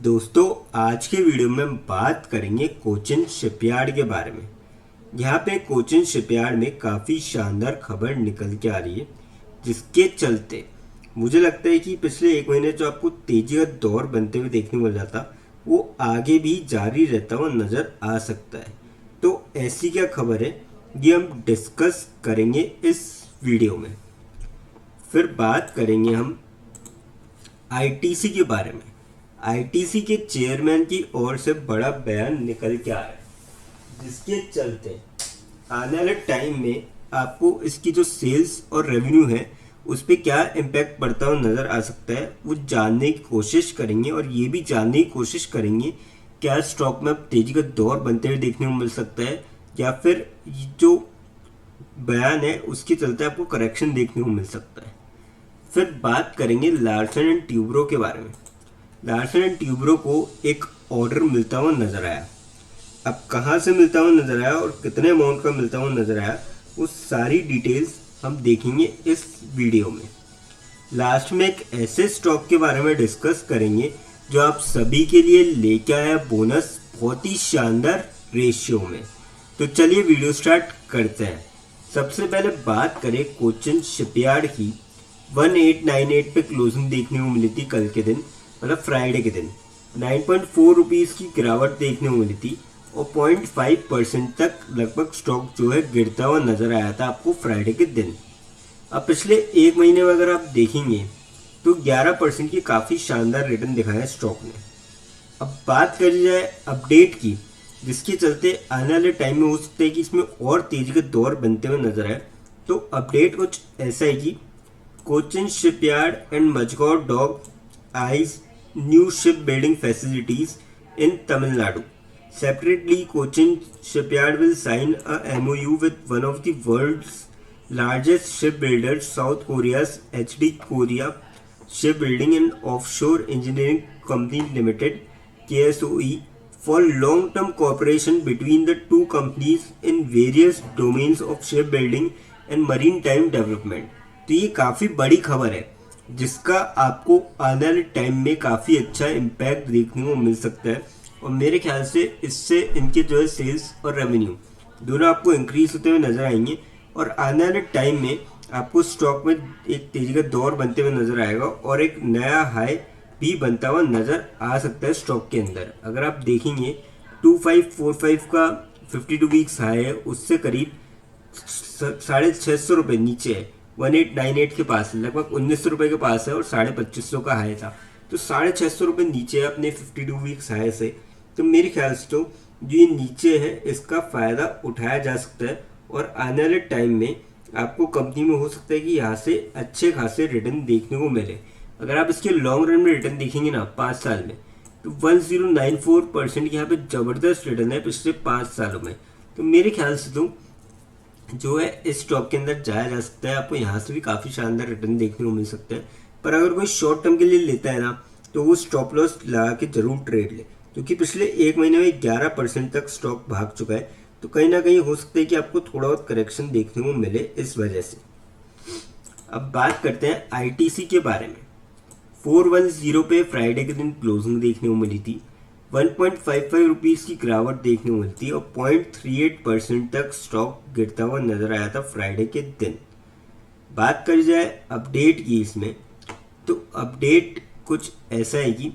दोस्तों, आज के वीडियो में हम बात करेंगे कोचिन शिपयार्ड के बारे में। यहाँ पे कोचिन शिपयार्ड में काफ़ी शानदार खबर निकल के आ रही है, जिसके चलते मुझे लगता है कि पिछले एक महीने जो आपको तेजी का दौर बनते हुए देखने को मिल रहा था, वो आगे भी जारी रहता हुआ नज़र आ सकता है। तो ऐसी क्या खबर है, ये हम डिस्कस करेंगे इस वीडियो में। फिर बात करेंगे हम आईटीसी के बारे में। आईटीसी के चेयरमैन की ओर से बड़ा बयान निकल के आ रहा है, जिसके चलते आने वाले टाइम में आपको इसकी जो सेल्स और रेवेन्यू है उस पर क्या इम्पैक्ट पड़ता हुआ नज़र आ सकता है, वो जानने की कोशिश करेंगे। और ये भी जानने की कोशिश करेंगे क्या स्टॉक में अब तेजी का दौर बनते हुए देखने को मिल सकता है, या फिर जो बयान है उसके चलते आपको करेक्शन देखने को मिल सकता है। फिर बात करेंगे लार्सन एंड ट्यूब्रो के बारे में। लार्सन एंड ट्यूब्रो को एक ऑर्डर मिलता हुआ नजर आया। अब कहाँ से मिलता हुआ नजर आया और कितने अमाउंट का मिलता हुआ नजर आया, वो सारी डिटेल्स हम देखेंगे इस वीडियो में। लास्ट में एक ऐसे स्टॉक के बारे में डिस्कस करेंगे जो आप सभी के लिए लेके आया बोनस बहुत ही शानदार रेशियो में। तो चलिए वीडियो स्टार्ट करते हैं। सबसे पहले बात करें कोचिन शिपयार्ड की। 1898 पे क्लोजिंग देखने को मिली थी कल के दिन, मतलब फ्राइडे के दिन। 9.4 रुपीज़ की गिरावट देखने को मिली थी और 0.5% तक लगभग स्टॉक जो है गिरता हुआ नजर आया था आपको फ्राइडे के दिन। अब पिछले एक महीने में अगर आप देखेंगे तो 11% की काफ़ी शानदार रिटर्न दिखाया है स्टॉक ने। अब बात करी जाए अपडेट की, जिसके चलते आने वाले टाइम में हो सकता है कि इसमें और तेजी का दौर बनते हुए नजर आए। तो अपडेट कुछ ऐसा है कि Cochin shipyard and Mazagon dock eyes new shipbuilding facilities in Tamil Nadu. Separately, Cochin Shipyard will sign a MOU with one of the world's largest shipbuilders, South Korea's HD Korea Shipbuilding and Offshore Engineering Company Limited (KSOE) for long-term cooperation between the two companies in various domains of shipbuilding and maritime development. तो ये काफ़ी बड़ी खबर है, जिसका आपको आने वाले टाइम में काफ़ी अच्छा इम्पैक्ट देखने को मिल सकता है। और मेरे ख्याल से इससे इनके जो है सेल्स और रेवेन्यू दोनों आपको इंक्रीज होते हुए नजर आएंगे। और आने वाले टाइम में आपको स्टॉक में एक तेजी का दौर बनते हुए नजर आएगा और एक नया हाई भी बनता हुआ नजर आ सकता है स्टॉक के अंदर। अगर आप देखेंगे 2545 का 52 वीक्स हाई है, उससे करीब 650 रुपये नीचे है। 1898 के पास है, लगभग 1900 रुपये के पास है और 2550 का हाई था। तो 650 रुपये नीचे है अपने 52 वीक्स हाई से। तो मेरे ख्याल से तो जो ये नीचे है इसका फ़ायदा उठाया जा सकता है और आने वाले टाइम में आपको कंपनी में हो सकता है कि यहाँ से अच्छे खासे रिटर्न देखने को मिले। अगर आप इसके लॉन्ग रन में रिटर्न देखेंगे ना 5 साल में, तो 1094% की यहाँ पे ज़बरदस्त रिटर्न है पिछले 5 सालों में। तो मेरे ख्याल से तो जो है इस स्टॉक के अंदर जाया जा सकता है। आपको यहाँ से भी काफ़ी शानदार रिटर्न देखने को मिल सकता है। पर अगर कोई शॉर्ट टर्म के लिए लेता है ना, तो वो स्टॉप लॉस लगा के जरूर ट्रेड ले, क्योंकि पिछले एक महीने में 11% तक स्टॉक भाग चुका है। तो कहीं ना कहीं हो सकता है कि आपको थोड़ा बहुत करेक्शन देखने को मिले इस वजह से। अब बात करते हैं आईटीसी के बारे में। 410 पे फ्राइडे के दिन क्लोजिंग देखने को मिली थी। 1.55 रुपीज़ की गिरावट देखने को मिलती है और 0.38% तक स्टॉक गिरता हुआ नजर आया था फ्राइडे के दिन। बात करी जाए अपडेट की इसमें, तो अपडेट कुछ ऐसा है कि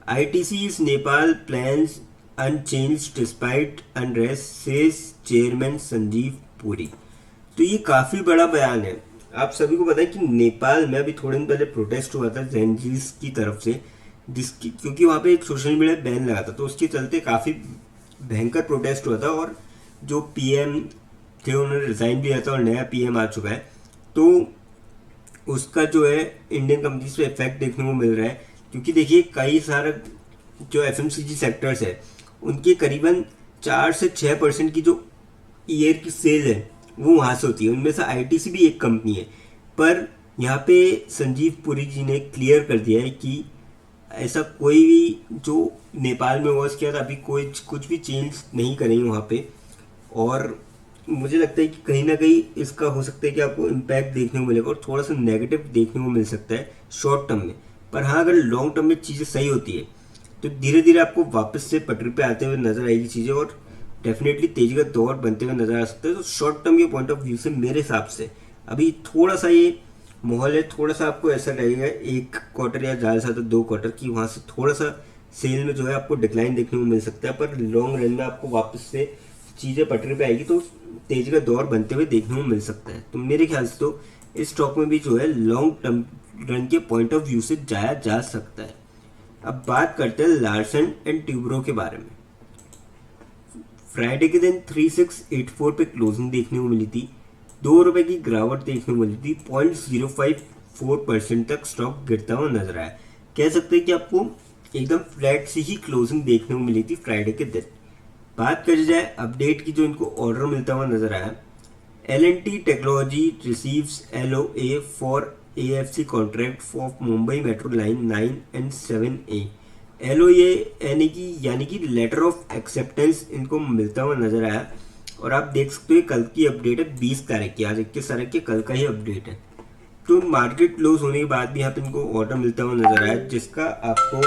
ITC's Nepal plans unchanged despite unrest says chairman Sanjeev Puri. तो ये काफ़ी बड़ा बयान है। आप सभी को पता है कि नेपाल में अभी थोड़े दिन पहले प्रोटेस्ट हुआ था जेनजीज की तरफ से, जिसकी क्योंकि वहाँ पे एक सोशल मीडिया बैन लगा था, तो उसके चलते काफ़ी भयंकर प्रोटेस्ट हुआ था। और जो पीएम थे उन्होंने रिज़ाइन भी किया था और नया पीएम आ चुका है। तो उसका जो है इंडियन कंपनीज पे इफेक्ट देखने को मिल रहा है, क्योंकि देखिए कई सारे जो एफएमसीजी सेक्टर्स है उनके करीबन 4 से 6% की जो ईयर की सेल है वो वहाँ से होती है। उनमें से आईटीसी भी एक कंपनी है। पर यहाँ पे संजीव पुरी जी ने क्लियर कर दिया है कि ऐसा कोई भी जो नेपाल में वॉच किया था अभी कोई कुछ भी चेंज नहीं करेंगे वहाँ पे। और मुझे लगता है कि कहीं ना कहीं इसका हो सकता है कि आपको इम्पैक्ट देखने को मिलेगा और थोड़ा सा नेगेटिव देखने को मिल सकता है शॉर्ट टर्म में। पर हाँ, अगर लॉन्ग टर्म में चीज़ें सही होती है तो धीरे धीरे आपको वापस से पटरी पे आते हुए नजर आएगी चीज़ें और डेफिनेटली तेजी का दौर बनते हुए नजर आ सकता है। तो शॉर्ट टर्म के पॉइंट ऑफ व्यू से मेरे हिसाब से अभी थोड़ा सा ये माहौल है, थोड़ा सा आपको ऐसा लगेगा 1 क्वार्टर या ज़्यादा से ज़्यादा 2 क्वार्टर की वहाँ से थोड़ा सा सेल में जो है आपको डिक्लाइन देखने को मिल सकता है, पर लॉन्ग रन में आपको वापस से चीज़ें पटरी पे आएगी तो तेजी का दौर बनते हुए देखने को मिल सकता है। तो मेरे ख्याल से तो इस स्टॉक में भी जो है लॉन्ग टर्म रन के पॉइंट ऑफ व्यू से जाया जा सकता है। अब बात करते हैं लार्सन एंड ट्यूब्रो के बारे में। फ्राइडे के दिन 3684 पे क्लोजिंग देखने को मिली थी, ₹2 की गिरावट देखने को मिली थी, 0.054% तक स्टॉक गिरता हुआ नजर आया। कह सकते हैं कि आपको एकदम फ्लैट सी ही क्लोजिंग देखने को मिली थी फ्राइडे के दिन। बात करी जाए अपडेट की, जो इनको ऑर्डर मिलता हुआ नजर आया, L&T technology receives LOA for AFC contract for Mumbai metro line 9 and 7A। LOA यानी कि लेटर ऑफ एक्सेप्टेंस इनको मिलता हुआ नजर आया और आप देख सकते हो कल की अपडेट है 20 तारीख की, आज 21 तारीख की कल का ही अपडेट है। तो मार्केट क्लोज होने के बाद भी यहाँ पे इनको ऑर्डर मिलता हुआ नजर आया जिसका आपको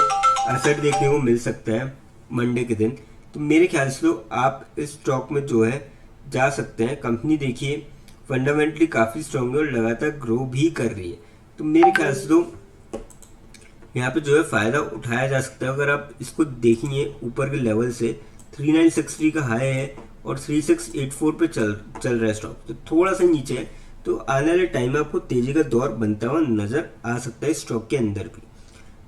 असर देखने को मिल सकता है मंडे के दिन। तो मेरे ख्याल से तो आप इस स्टॉक में जो है जा सकते हैं। कंपनी देखिए फंडामेंटली काफ़ी स्ट्रॉन्ग है और लगातार ग्रो भी कर रही है, तो मेरे ख्याल से तो यहाँ पे जो है फ़ायदा उठाया जा सकता है। अगर आप इसको देखेंगे ऊपर के लेवल से 3963 का हाई है और 3684 पे चल रहा है स्टॉक, तो थोड़ा सा नीचे है, तो आने वाले टाइम में आपको तेजी का दौर बनता हुआ नजर आ सकता है स्टॉक के अंदर भी।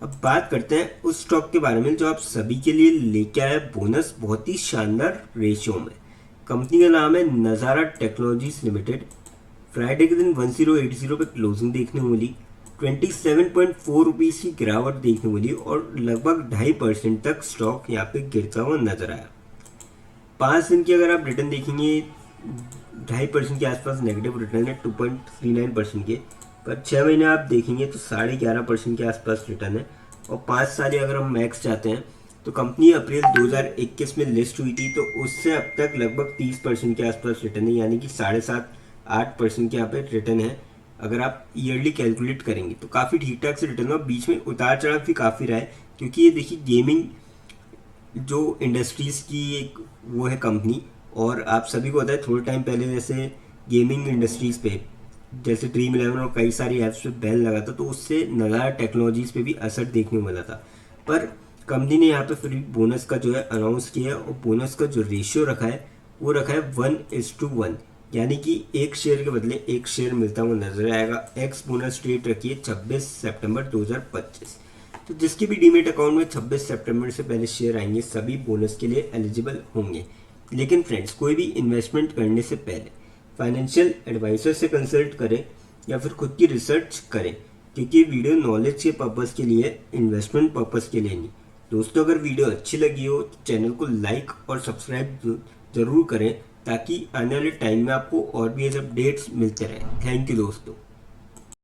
अब बात करते हैं उस स्टॉक के बारे में जो आप सभी के लिए लेके आया बोनस बहुत ही शानदार रेशियो में। कंपनी का नाम है नज़ारा टेक्नोलॉजीज लिमिटेड। फ्राइडे के दिन 1080 पे क्लोजिंग देखने को मिली, 27.4 रुपीज़ की गिरावट देखने को मिली और लगभग 2.5% तक स्टॉक यहाँ पे गिरता हुआ नजर आया। 5 दिन की अगर आप रिटर्न देखेंगे 2.5% के आसपास नेगेटिव रिटर्न है, 2.39% के, पर 6 महीने आप देखेंगे तो 11.5% के आसपास रिटर्न है। और 5 साल अगर हम मैक्स चाहते हैं तो कंपनी अप्रैल 2021 में लिस्ट हुई थी, तो उससे अब तक लगभग 30% के आसपास रिटर्न है, यानी कि 7.5-8% के यहाँ पे रिटर्न है। अगर आप ईयरली कैलकुलेट करेंगे तो काफ़ी ठीक ठाक से रिटर्न हुआ। बीच में उतार चढ़ाव भी काफ़ी रहा है क्योंकि ये देखिए गेमिंग जो इंडस्ट्रीज़ की एक वो है कंपनी, और आप सभी को पता है थोड़े टाइम पहले जैसे गेमिंग इंडस्ट्रीज़ पे जैसे ड्रीम 11 और कई सारी ऐप्स पे बैन लगा था, तो उससे नज़ारा टेक्नोलॉजीज़ पे भी असर देखने को मिला था। पर कंपनी ने यहाँ पे फिर बोनस का जो है अनाउंस किया और बोनस का जो रेशियो रखा है वो रखा है 1:1, यानी कि 1 शेयर के बदले 1 शेयर मिलता हुआ नजर आएगा। एक्स बोनस डेट रखी है 26 सितंबर 2025। तो जिसके भी डीमेट अकाउंट में 26 सितंबर से पहले शेयर आएंगे सभी बोनस के लिए एलिजिबल होंगे। लेकिन फ्रेंड्स, कोई भी इन्वेस्टमेंट करने से पहले फाइनेंशियल एडवाइजर से कंसल्ट करें या फिर खुद की रिसर्च करें, क्योंकि वीडियो नॉलेज के पर्पज़ के लिए, इन्वेस्टमेंट पर्पज़ के लिए नहीं। दोस्तों, अगर वीडियो अच्छी लगी हो तो चैनल को लाइक और सब्सक्राइब जरूर करें ताकि आने वाले टाइम में आपको और भी ऐसे अपडेट्स मिलते रहें। थैंक यू दोस्तों।